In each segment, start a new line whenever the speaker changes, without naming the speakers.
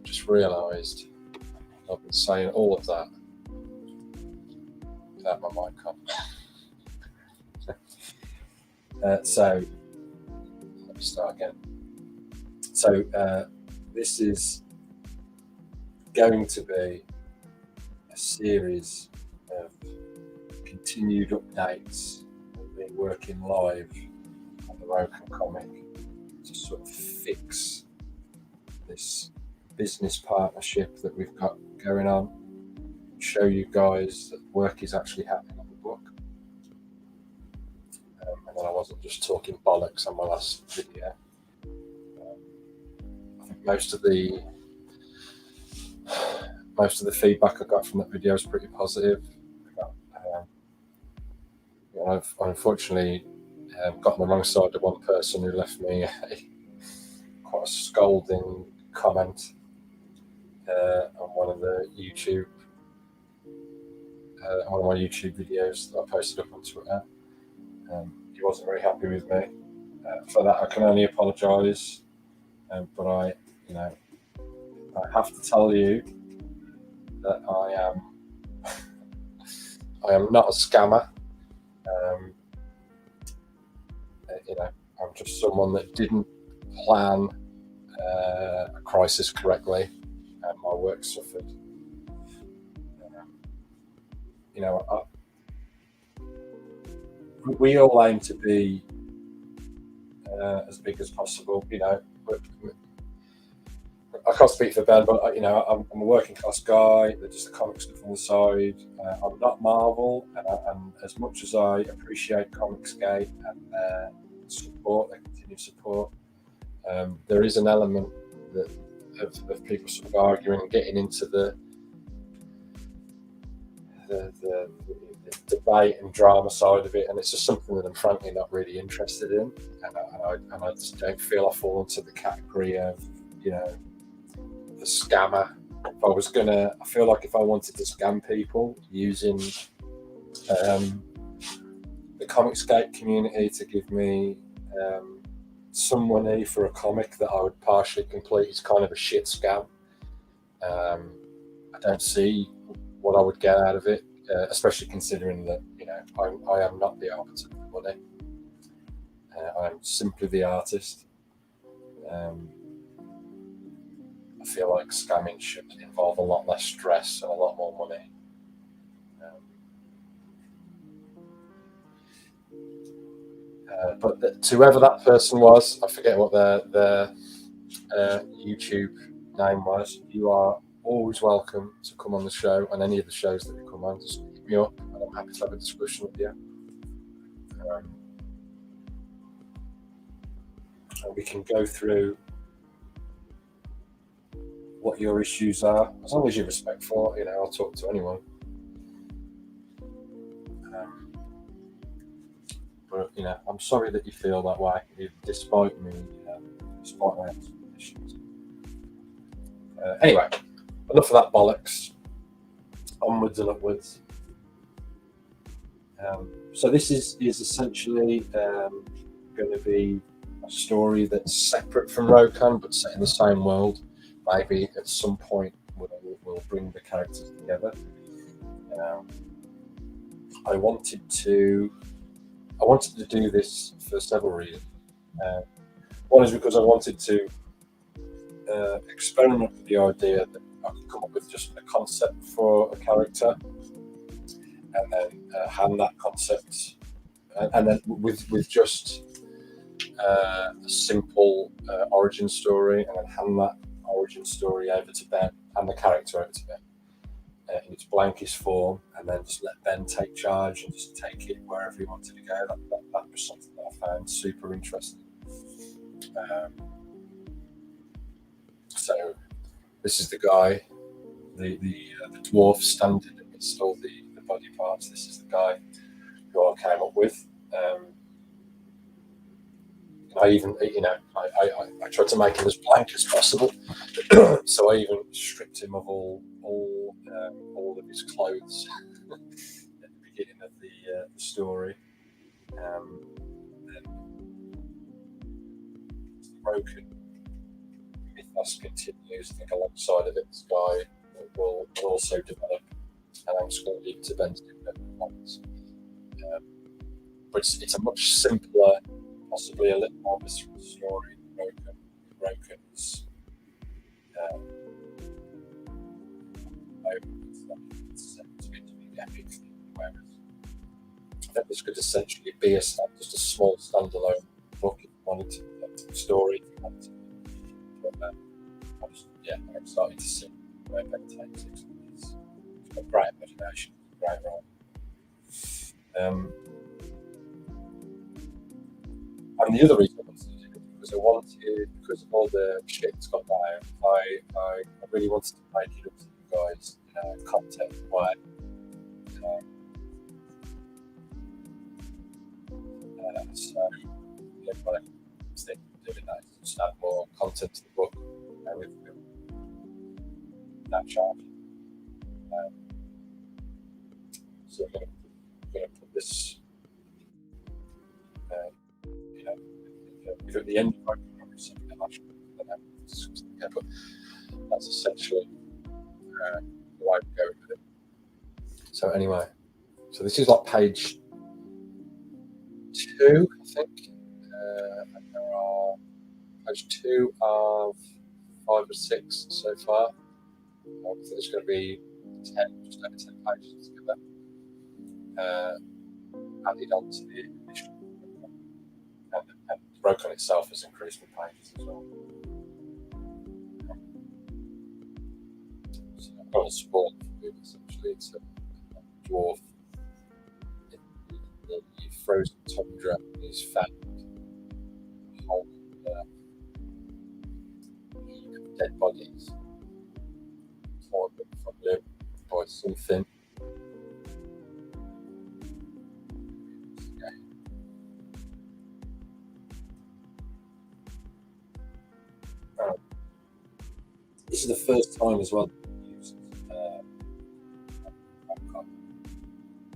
Just realised I've been saying all of that without my mic on. So let me start again. So this is going to be a series of continued updates. We've been working live on the Rokan comic to sort of fix this business partnership that we've got going on, show you guys that work is actually happening on the book, and then I wasn't just talking bollocks on my last video. I think most of the most of the feedback I got from that video is pretty positive. I've unfortunately got on the wrong side of one person who left me quite a scolding comment on one of my YouTube videos that I posted up on Twitter. He wasn't very happy with me. For that, I can only apologise. But I have to tell you that I am not a scammer. I'm just someone that didn't plan a crisis correctly, and my work suffered. We all aim to be as big as possible. But I can't speak for Ben, but I'm a working class guy. There's just the comic stuff on the side. I'm not Marvel, and as much as I appreciate Comicsgate and their support, their continued support, there is an element of people sort of arguing and getting into the debate and drama side of it, and it's just something that I'm frankly not really interested in, and I just don't feel I fall into the category of the scammer. I feel like if I wanted to scam people using the Comicsgate community to give me some money for a comic that I would partially complete, it's kind of a shit scam. I don't see what I would get out of it, especially considering that I am not the arbiter of the money. I am simply the artist. I feel like scamming should involve a lot less stress and a lot more money. But to whoever that person was, I forget what their YouTube name was. You are always welcome to come on the show, and any of the shows that we come on, just hit me up, and I'm happy to have a discussion with you. And we can go through what your issues are, as long as you're respectful. I'll talk to anyone. But I'm sorry that you feel that way, despite my explanations. Anyway, enough of that bollocks. Onwards and upwards. So this is essentially going to be a story that's separate from Rokan, but set in the same world. Maybe at some point we'll bring the characters together. I wanted to do this for several reasons. One is because I wanted to experiment with the idea that I could come up with just a concept for a character, and then hand that concept, and then with just a simple origin story, and then hand that origin story over to Ben, and the character over to Ben in its blankest form, and then just let Ben take charge and just take it wherever he wanted to go. That was something that I found super interesting. So this is the guy, the dwarf standing amidst all the body parts. This is the guy who I came up with. I even, I tried to make him as blank as possible. So I even stripped him of all of his clothes at the beginning of the story. Then the Rokan mythos continues. I think alongside of it, this guy will also develop, and I'm just going to leave it to Ben to do whatever he wants. But it's a much simpler, possibly a little more visceral story. Rokan's it's to be epic thing, whereas I think this could essentially be just a small standalone book if you wanted to, story if you wanted to. But I'm starting to see where Ben takes it. He's got great imagination, great role. And the other reason I wanted to do it because of all the shit that's got down, I really wanted to make it up to you guys content way. So what I'm thinking of doing that is just add more content to the book with that chart. So I'm going to put this, at the end of my program, something that I should discuss again, but that's essentially the way I'm going with it. So anyway, so this is like page 2, I think, and there are page 2 of 5 or 6 so far. I think there's going to be 10, just over 10 pages together, added on to the initial program, and Rokan itself has increased the pages as well. So I've got a spawn for it, essentially. It's a dwarf in the frozen tundra. He's found a whole heap of dead bodies torn from him by something. This is the first time as well that we used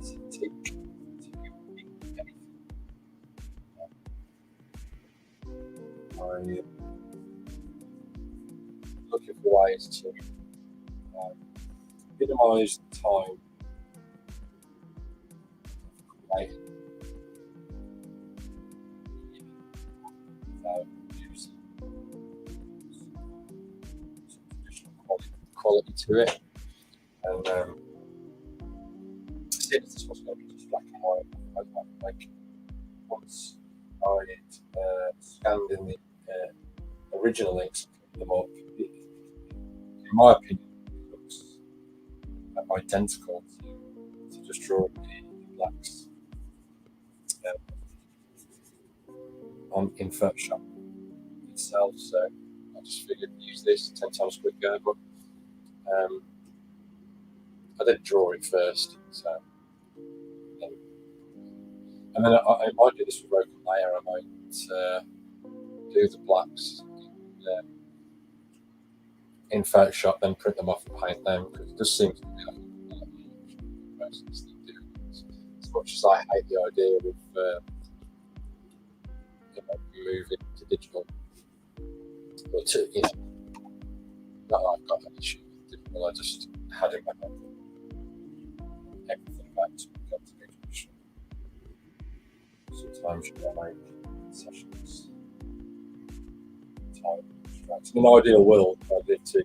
to take anything. I'm looking for ways to minimise the time waiting without using some additional quality to it. And seeing as this was going to be just black and white, like once I scanned in the original inks and put them up, in my opinion, it looks identical to just drawing the blacks in Photoshop itself. So I just figured use this 10 times quicker, but I did draw it first. So and then I might do this with Rokan later. I might do the blacks in Photoshop, then print them off and paint them, because it just seems to be like most of them do. As much as I hate the idea of moving to digital, but not that I've got an issue with digital. I just had in my head everything back to become digital. Sometimes you can make sessions time. In an ideal world, I live to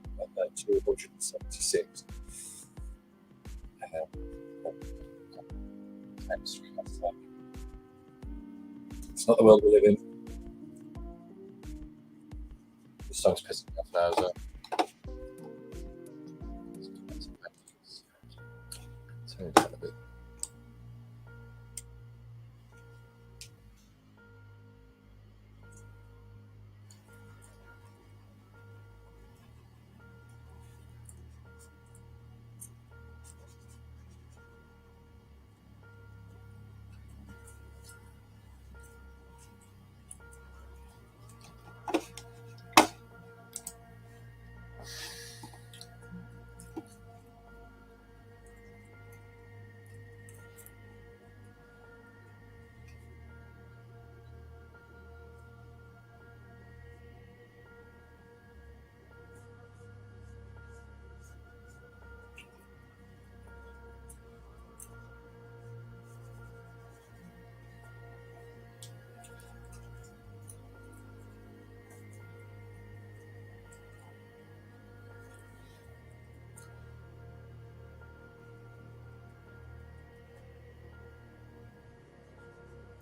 276. It's not the world we live in. The song's pissing me off now, so turn it down a bit.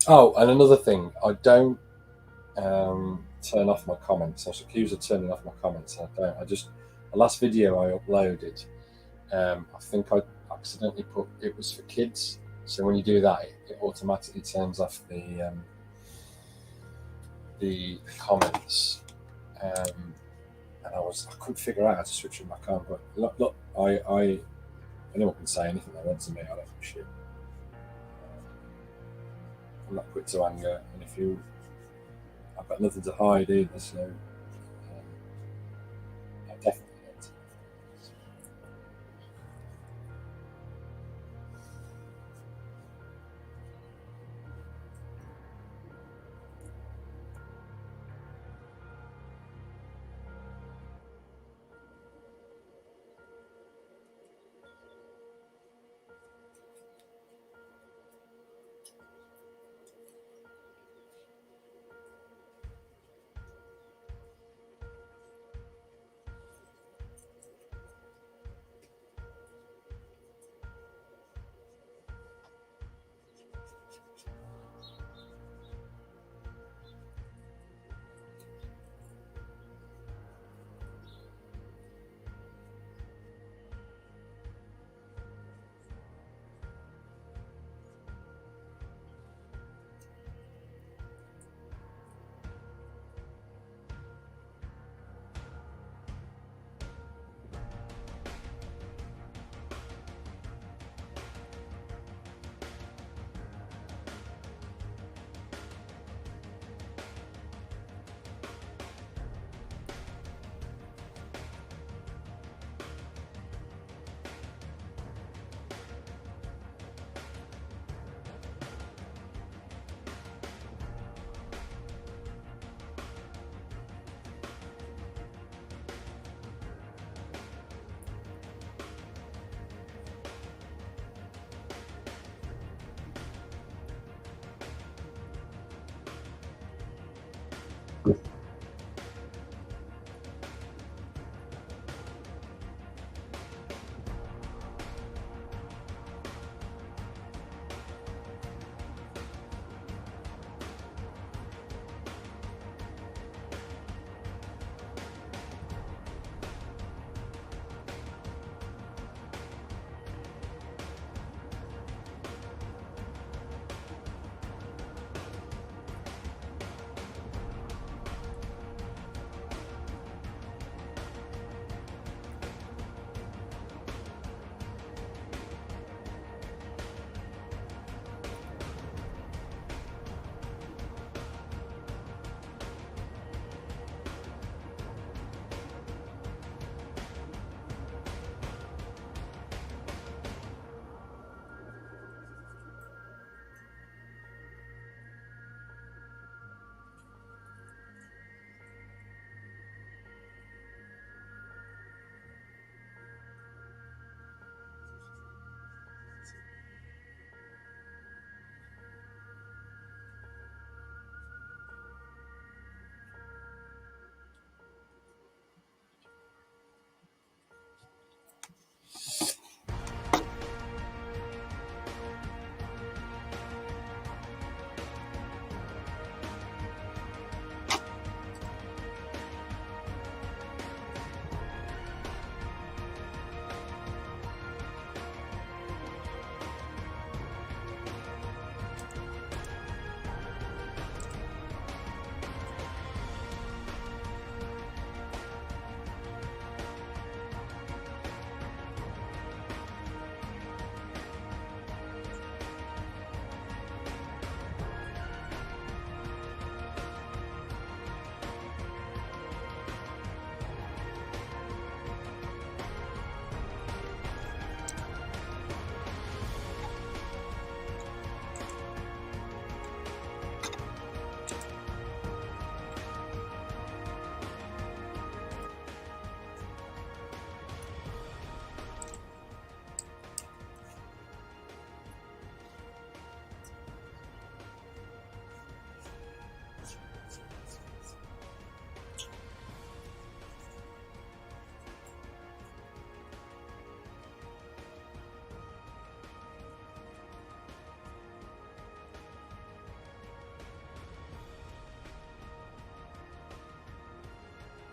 Oh, and another thing, I don't turn off my comments. I was accused of turning off my comments, and I don't. The last video I uploaded, I think I accidentally put it was for kids. So when you do that, it automatically turns off the comments. And I couldn't figure out how to switch it back on. But look, I anyone can say anything they want to me. I don't give a shit. I'm not quick to anger, and I've got nothing to hide either. So I definitely not.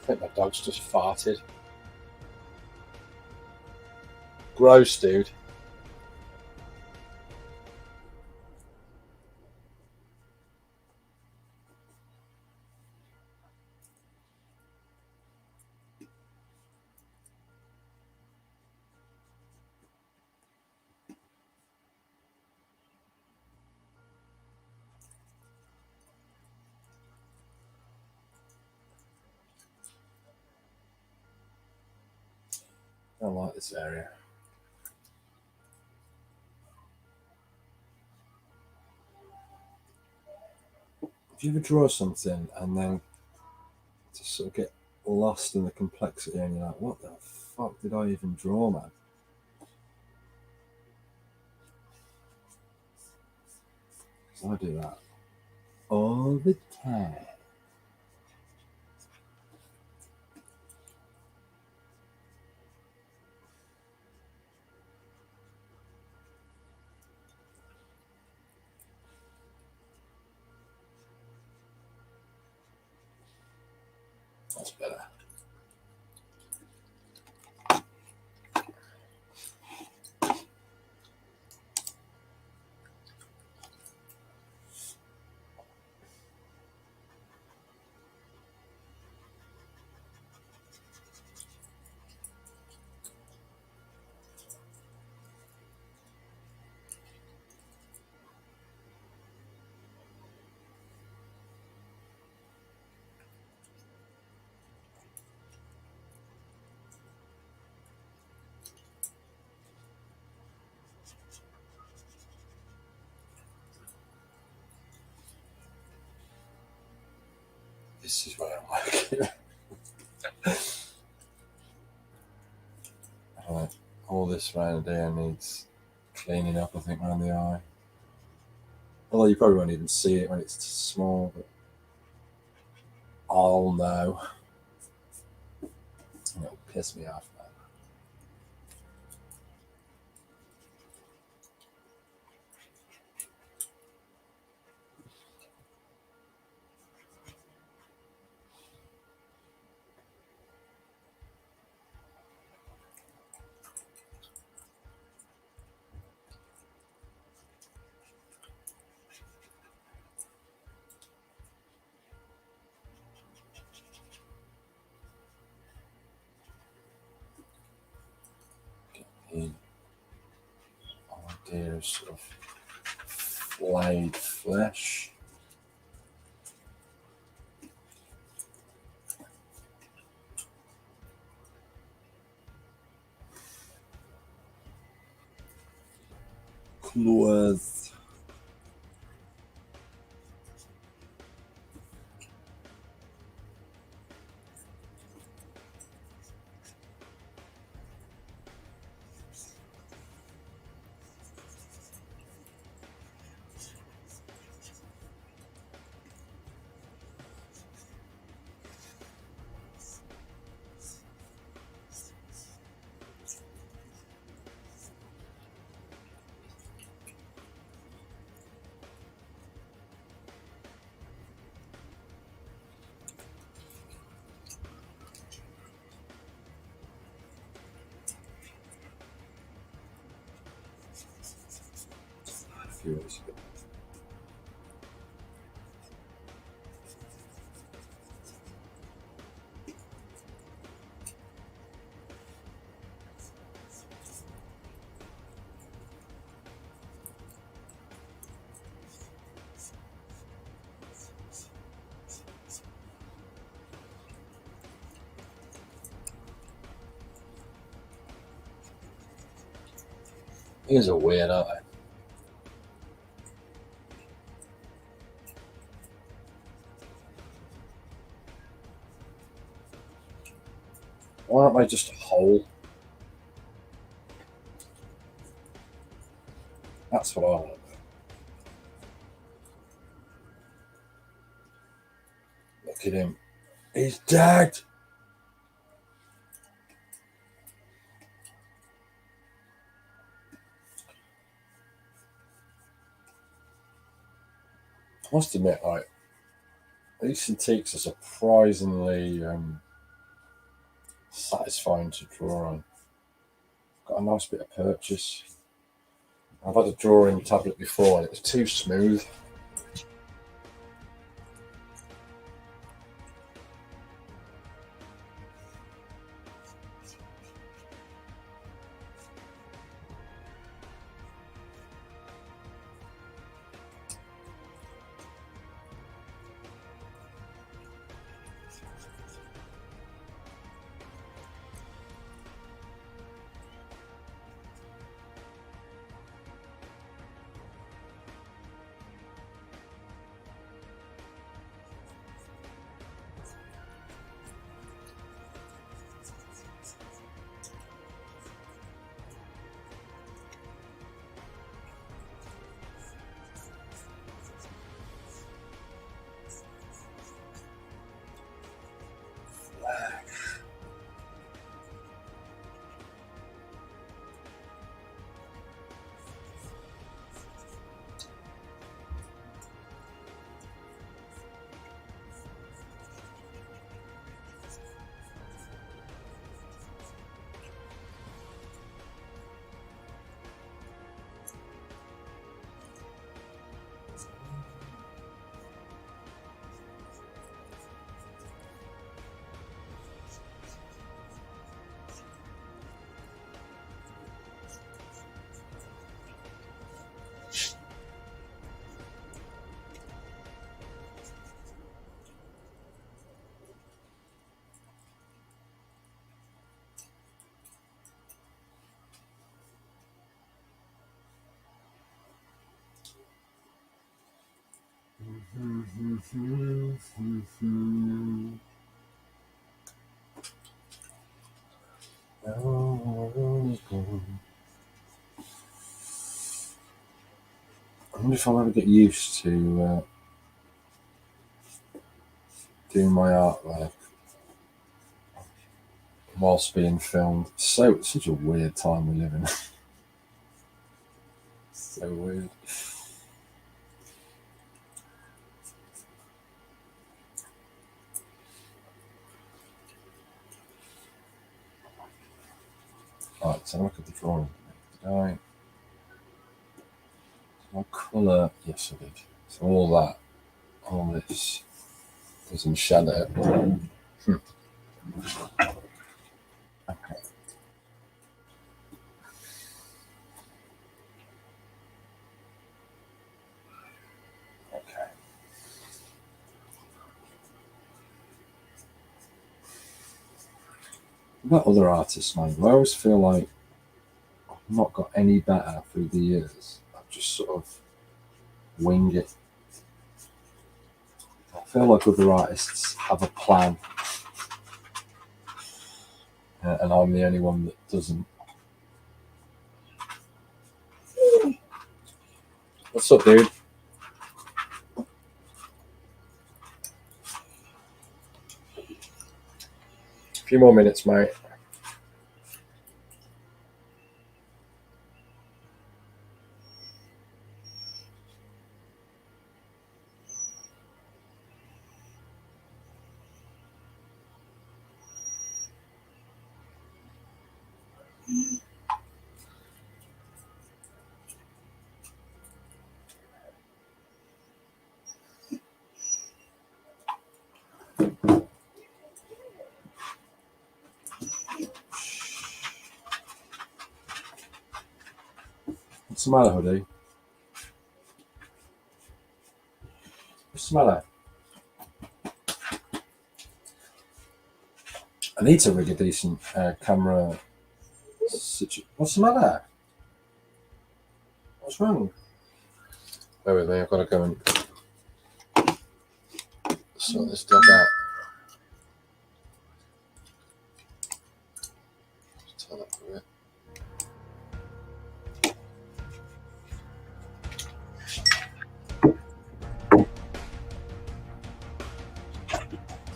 I think my dog's just farted. Gross, dude. I like this area. If you ever draw something and then just sort of get lost in the complexity and you're like, what the fuck did I even draw, man? Because I do that all the time. That's better. This is where I like it. Right. All this round here needs cleaning up, I think, around the eye. Although you probably won't even see it when it's small, but I'll know. And it'll piss me off, man. The idea of sort of flayed flesh. Claws. Furious. He's a weirdo. Why aren't they just whole? That's what I want to do. Look at him. He's dead. I must admit, like, these antiques are surprisingly satisfying to draw on. Got a nice bit of purchase. I've had a drawing tablet before and it was too smooth. I wonder if I'll ever get used to doing my artwork whilst being filmed. Such a weird time we live in. So weird. Right, so look at the drawing. Did I colour? Yes, I did. So all this is in shadow. Okay. Okay. What about other artists, man? I always feel like I've not got any better through the years. I've just sort of wing it. I feel like other artists have a plan, and I'm the only one that doesn't. What's up, dude? A few more minutes, mate. What's the matter, hoodie? What's the matter? I need to rig a decent camera. What's the matter? What's wrong? Bear with me, I've got to go and sort this dog out. Turn up a bit.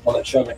On it, show me.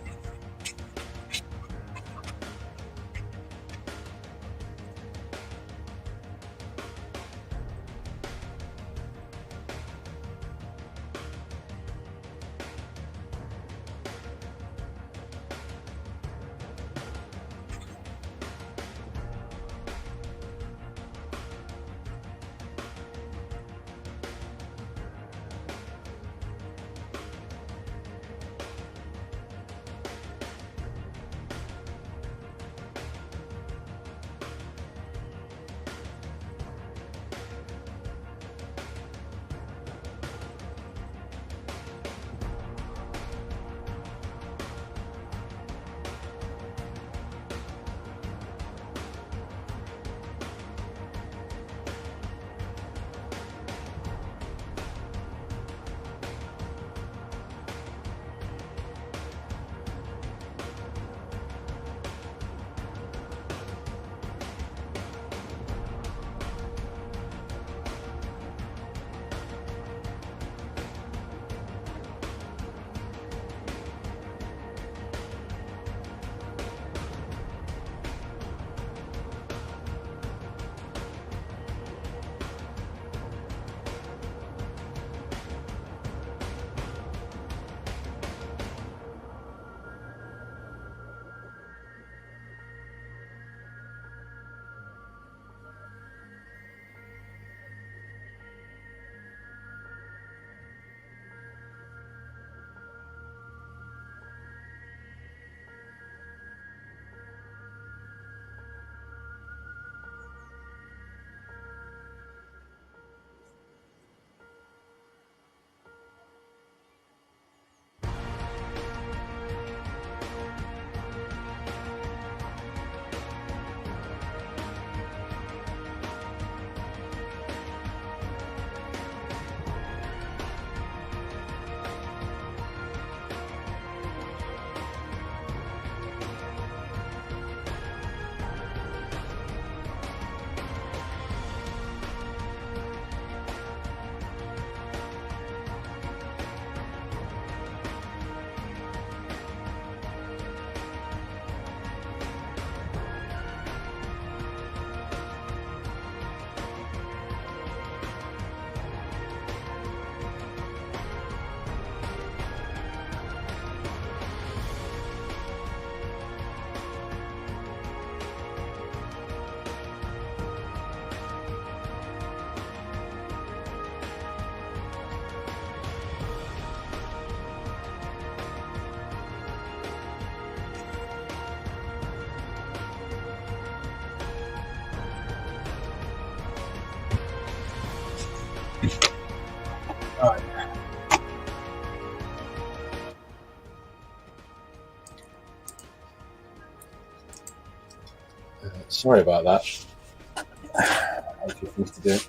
Right. Sorry about that. I have a few things to do.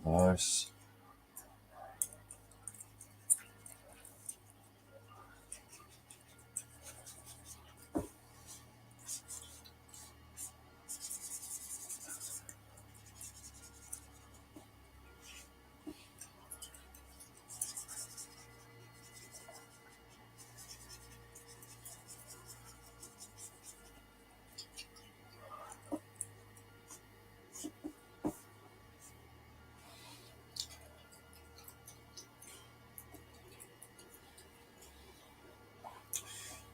Nice.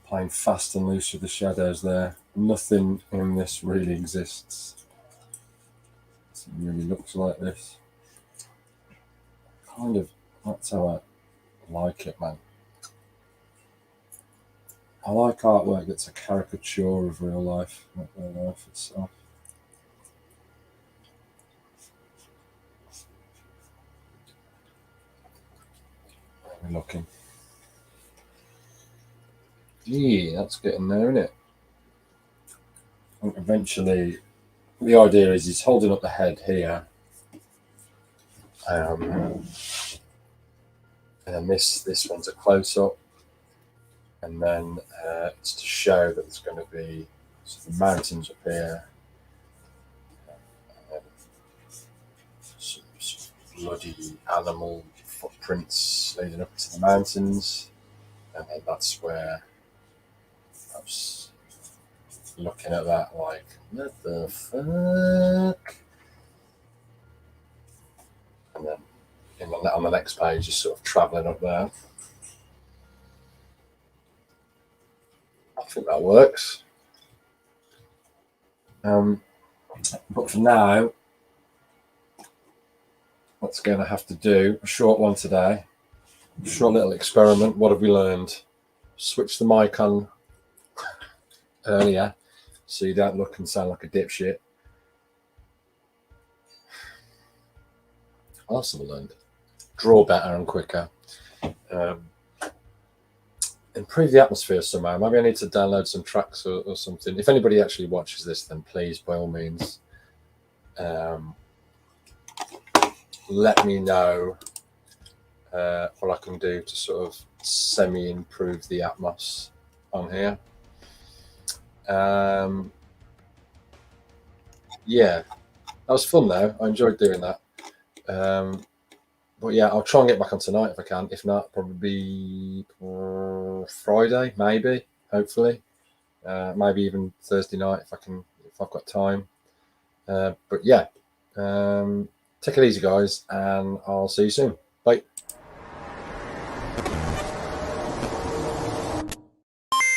Playing fast and loose with the shadows there. Nothing in this really exists. It really looks like this. Kind of, that's how I like it, man. I like artwork that's a caricature of real life, not real life itself. We're looking. Yeah, that's getting there, isn't it? And eventually, the idea is he's holding up the head here. And then this one's a close up, and then it's to show that there's going to be some mountains up here, some bloody animal footprints leading up to the mountains, and then that's where I was looking at that like, what the fuck? And then on the next page, just sort of travelling up there. I think that works. But for now, what's going to have to do a short one today. Short little experiment. What have we learned? Switch the mic on earlier so you don't look and sound like a dipshit. Also learned. Draw better and quicker. Improve the atmosphere somehow. Maybe I need to download some tracks or something. If anybody actually watches this, then please, by all means, let me know what I can do to sort of semi-improve the atmos on here. Yeah, that was fun though. I enjoyed doing that. But yeah, I'll try and get back on tonight if I can. If not, probably Friday, maybe, hopefully. Maybe even Thursday night if I've got time. But yeah, take it easy, guys, and I'll see you soon. Bye.